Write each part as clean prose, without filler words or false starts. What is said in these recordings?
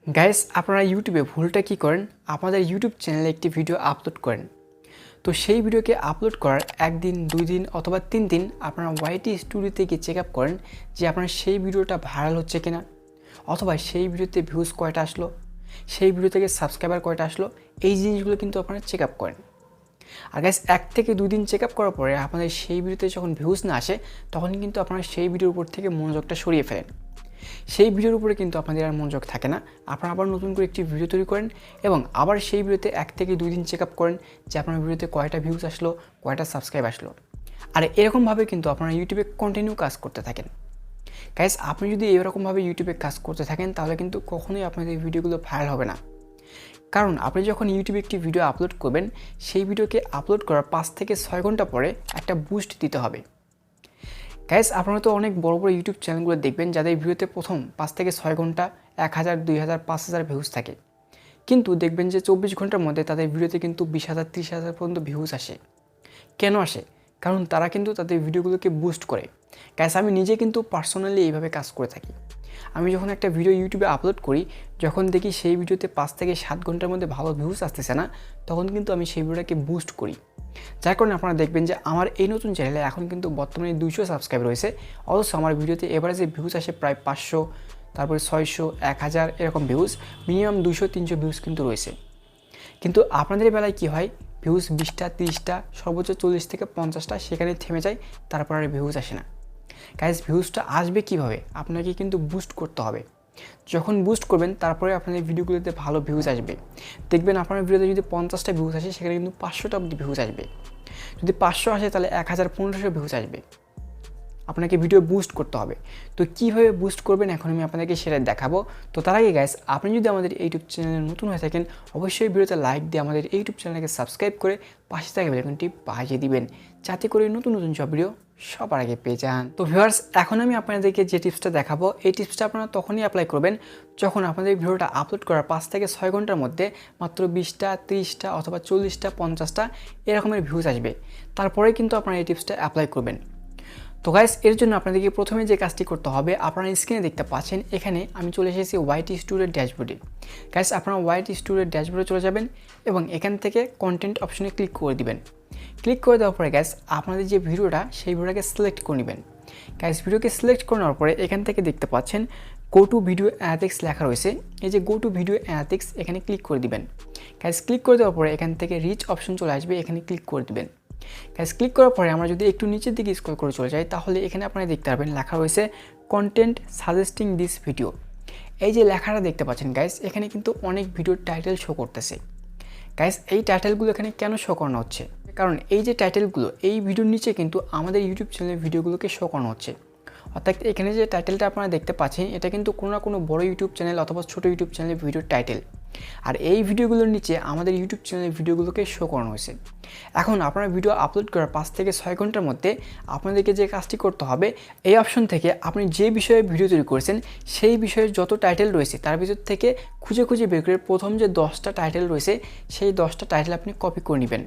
Guys আপনারা ইউটিউবে ভুলটা কি করেন, আপনাদের ইউটিউব চ্যানেলে একটি ভিডিও আপলোড করেন, তো সেই ভিডিওকে আপলোড করার একদিন 2 দিন অথবা 3 দিন আপনারা ওয়াইটি স্টুডিওতে গিয়ে চেক আপ করেন যে আপনার সেই ভিডিওটা ভাইরাল হচ্ছে কিনা, অথবা সেই ভিডিওতে ভিউজ কয়টা আসলো, সেই ভিডিও থেকে সাবস্ক্রাইবার কয়টা আসলো। এই জিনিসগুলো কিন্তু আপনারা চেক আপ করেন। আর গাইস 1 থেকে 2 দিন চেক আপ করার পরে আপনাদের সেই ভিডিওতে যখন ভিউজ না আসে, তখন কিন্তু আপনারা সেই ভিডিওর উপর থেকে মনোযোগটা সরিয়ে ফেলেন। সেই ভিডিওর উপরে কিন্তু আপনাদের আর মনোযোগ থাকে না, আপনারা আবার নতুন করে একটি ভিডিও তৈরি করেন এবং আবার সেই ভিডিওতে 1 থেকে 2 দিন চেক আপ করেন যে আপনার ভিডিওতে কয়টা ভিউজ আসলো, কয়টা সাবস্ক্রাইব আসলো। আর এরকমভাবে কিন্তু আপনারা ইউটিউবে কন্টিনিউ কাজ করতে থাকেন। গাইস আপনি যদি এরকমভাবে ইউটিউবে কাজ করতে থাকেন তাহলে কিন্তু কখনোই আপনাদের ভিডিওগুলো ভাইরাল হবে না। কারণ আপনি যখন ইউটিউবে একটি ভিডিও আপলোড করবেন, সেই ভিডিওকে আপলোড করার 5 থেকে 6 ঘন্টা পরে একটা বুস্ট দিতে হবে। গাইস আপনারা তো অনেক বড় বড় ইউটিউব চ্যানেলগুলো দেখবেন যাদের ভিডিওতে প্রথম 5 থেকে 6 ঘন্টা 1000, 2000, 5000 ভিউজ থাকে, কিন্তু দেখবেন যে 24 ঘন্টার মধ্যে তাদের ভিডিওতে কিন্তু 20,000, 30,000 পর্যন্ত ভিউজ আসে। কেন আসে? কারণ তারা কিন্তু তাদের ভিডিওগুলোকে বুস্ট করে। গাইস আমি নিজে কিন্তু পার্সোনালি এইভাবে কাজ করে থাকি। আমি যখন একটা ভিডিও ইউটিউবে আপলোড করি, যখন দেখি সেই ভিডিওতে 5 থেকে 7 ঘন্টার মধ্যে ভালো ভিউজ আসতেছে না, তখন কিন্তু আমি সেই ভিডিওটাকে বুস্ট করি। যার কারণে আপনারা দেখবেন যে আমার এই নতুন চ্যানেলে এখন কিন্তু বর্তমানে 200 সাবস্ক্রাইব রয়েছে, অথচ আমার ভিডিওতে এভারেজে ভিউজ আসে প্রায় 500, তারপরে 600, 1000 এরকম ভিউজ, মিনিমাম 200-300 ভিউজ কিন্তু রয়েছে। কিন্তু আপনাদের বেলায় কি হয়, ভিউজ 20টা, 30টা, সর্বোচ্চ 40 থেকে 50টা, সেখানে থেমে যায়, তারপর আর ভিউজ আসে না। গাইস ভিউজটা আসবে কিভাবে? আপনাকে কিন্তু বুস্ট করতে হবে। যখন বুস্ট করবেন তারপরে আপনাদের ভিডিওগুলোতে ভালো ভিউজ আসবে। দেখবেন আপনার ভিডিওতে যদি 50টা ভিউজ আসে, সেখানে কিন্তু 500টা ভিউজ আসবে। যদি 500 আসে তাহলে 1000, 1500 ভিউজ আসবে। আপনাকে ভিডিও বুস্ট করতে হবে। তো কীভাবে বুস্ট করবেন এখন আমি আপনাদেরকে সেটা দেখাবো। তো তার আগে গাইস আপনি যদি আমাদের ইউটিউব চ্যানেলে নতুন হয়ে থাকেন, অবশ্যই ভিডিওতে লাইক দিয়ে আমাদের ইউটিউব চ্যানেলকে সাবস্ক্রাইব করে পাশে থাকা বেল আইকনটি বাজিয়ে দিবেন, যাতে করে নতুন নতুন সব ভিডিও সবার আগে পেয়ে যান। তো ভিউয়ার্স এখন আমি আপনাদেরকে যে টিপসটা দেখাবো, এই টিপসটা আপনারা তখনই অ্যাপ্লাই করবেন যখন আপনাদের ভিডিওটা আপলোড করার 5 থেকে 6 ঘন্টার মধ্যে মাত্র 20টা, 30টা অথবা 40টা, 50টা এরকমের ভিউজ আসবে। তারপরে কিন্তু আপনারা এই টিপসটা অ্যাপ্লাই করবেন। তো গাইস এর জন্য আপনাদেরকে প্রথমে যে কাজটি করতে হবে, আপনারা স্ক্রিনে দেখতে পাচ্ছেন এখানে আমি চলে এসেছি ওয়াইটি স্টুডিওর ড্যাশবোর্ডে। গাইস আপনারা ওয়াইটি স্টুডিওর ড্যাশবোর্ডে চলে যাবেন এবং এখান থেকে কন্টেন্ট অপশনে ক্লিক করে দিবেন। ক্লিক করে দেওয়ার পরে গাইস আপনাদের যে ভিডিওটা, সেই ভিডিওটাকে সিলেক্ট করে নেবেন। গাইস ভিডিওকে সিলেক্ট করে নেওয়ার পরে এখান থেকে দেখতে পাচ্ছেন গো টু ভিডিও অ্যানালিটিক্স লেখা রয়েছে। এই যে গো টু ভিডিও অ্যানালিটিক্স, এখানে ক্লিক করে দিবেন। গাইস ক্লিক করে দেওয়ার পরে এখান থেকে রিচ অপশন চলে আসবে, এখানে ক্লিক করে দিবেন। গাইস ক্লিক করার পরে আমরা যদি একটু নিচের দিকে স্ক্রল করে চলে যাই, তাহলে এখানে আপনারা দেখতে পারবেন লেখা রয়েছে কন্টেন্ট সাজেস্টিং দিস ভিডিও। এই যে লেখাটা দেখতে পাচ্ছেন গাইস, এখানে কিন্তু অনেক ভিডিওর টাইটেল শো করতেছে। গাইস এই টাইটেলগুলো এখানে কেন শো করানো হচ্ছে? কারণ এই যে টাইটেলগুলো, এই ভিডিওর নিচে কিন্তু আমাদের ইউটিউব চ্যানেলের ভিডিওগুলোকে শো করানো হচ্ছে। অর্থাৎ এখানে যে টাইটেলটা আপনারা দেখতে পাচ্ছেন, এটা কিন্তু কোনো না কোনো বড় ইউটিউব চ্যানেল অথবা ছোটো ইউটিউব চ্যানেলের ভিডিওর টাইটেল। আর এই ভিডিওগুলোর নিচে আমাদের ইউটিউব চ্যানেলের ভিডিওগুলোকে শো করানো হয়েছে। এখন আপনারা ভিডিও আপলোড করার 5 থেকে 6 ঘন্টার মধ্যে আপনাদেরকে যে কাজটি করতে হবে, এই অপশন থেকে আপনি যে বিষয়ে ভিডিও তৈরি করেছেন, সেই বিষয়ের যত টাইটেল রয়েছে তার ভিতর থেকে খুঁজে খুঁজে বের করে প্রথম যে 10টা টাইটেল রয়েছে, সেই 10টা টাইটেল আপনি কপি করে নেবেন।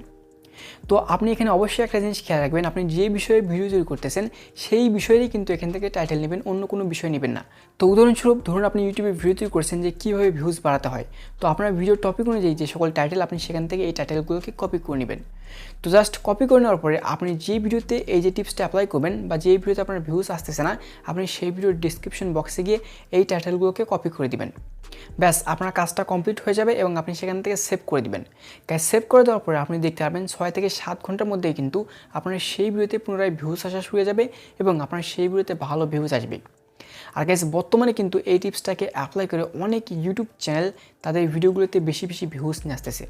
তো আপনি এখানে অবশ্যই একটা জিনিস খেয়াল রাখবেন, আপনি যে বিষয়ে ভিডিও তৈরি করতেছেন সেই বিষয়েরই কিন্তু এখান থেকে টাইটেল নেবেন, অন্য কোনো বিষয় নেবেন না। তো উদাহরণস্বরূপ ধরুন আপনি ইউটিউবে ভিডিও তৈরি করছেন যে কীভাবে ভিউজ বাড়াতে হয়, তো আপনার ভিডিওর টপিক অনুযায়ী যে সকল টাইটেল, আপনি সেখান থেকে এই টাইটেলগুলোকে কপি করে নেবেন। তো জাস্ট কপি করে নেওয়ার পরে আপনি যে ভিডিওতে এই যে টিপসটা অ্যাপ্লাই করবেন বা যে ভিডিওতে আপনার ভিউজ আসতেছে না, আপনি সেই ভিডিওর ডিসক্রিপশন বক্সে গিয়ে এই টাইটেলগুলোকে কপি করে দিবেন। ব্যাস আপনার কাজটা কমপ্লিট হয়ে যাবে এবং আপনি সেখান থেকে সেভ করে দিবেন। গাইস সেভ করে দেওয়ার পরে আপনি দেখতে পাবেন 6 থেকে 7 ঘন্টার মধ্যেই কিন্তু আপনার সেই ভিডিওতে পুনরায় ভিউজ আসা শুরু হয়ে যাবে এবং আপনার সেই ভিডিওতে ভালো ভিউজ আসবে। আর গাইস বর্তমানে কিন্তু এই টিপসটাকে অ্যাপ্লাই করে অনেক ইউটিউব চ্যানেল তাদের ভিডিওগুলোতে বেশি বেশি ভিউজ নিয়ে আসতেছে।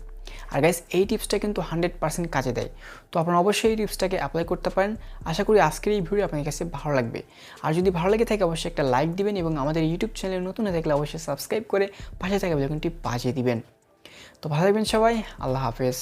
আর গাইস এই টিপসটা কিন্তু 100% কাজে দেয়। তো আপনারা অবশ্যই এই টিপসটাকে অ্যাপ্লাই করতে পারেন। আশা করি আজকের এই ভিডিও আপনাদের কাছে ভালো লাগবে। আর যদি ভালো লেগে থাকে অবশ্যই একটা লাইক দিবেন এবং আমাদের ইউটিউব চ্যানেলে নতুন হয়ে থাকলে অবশ্যই সাবস্ক্রাইব করে পাশে থাকা বেল আইকনটি বাজিয়ে দিবেন। তো ভালো থাকবেন সবাই, আল্লাহ হাফেজ।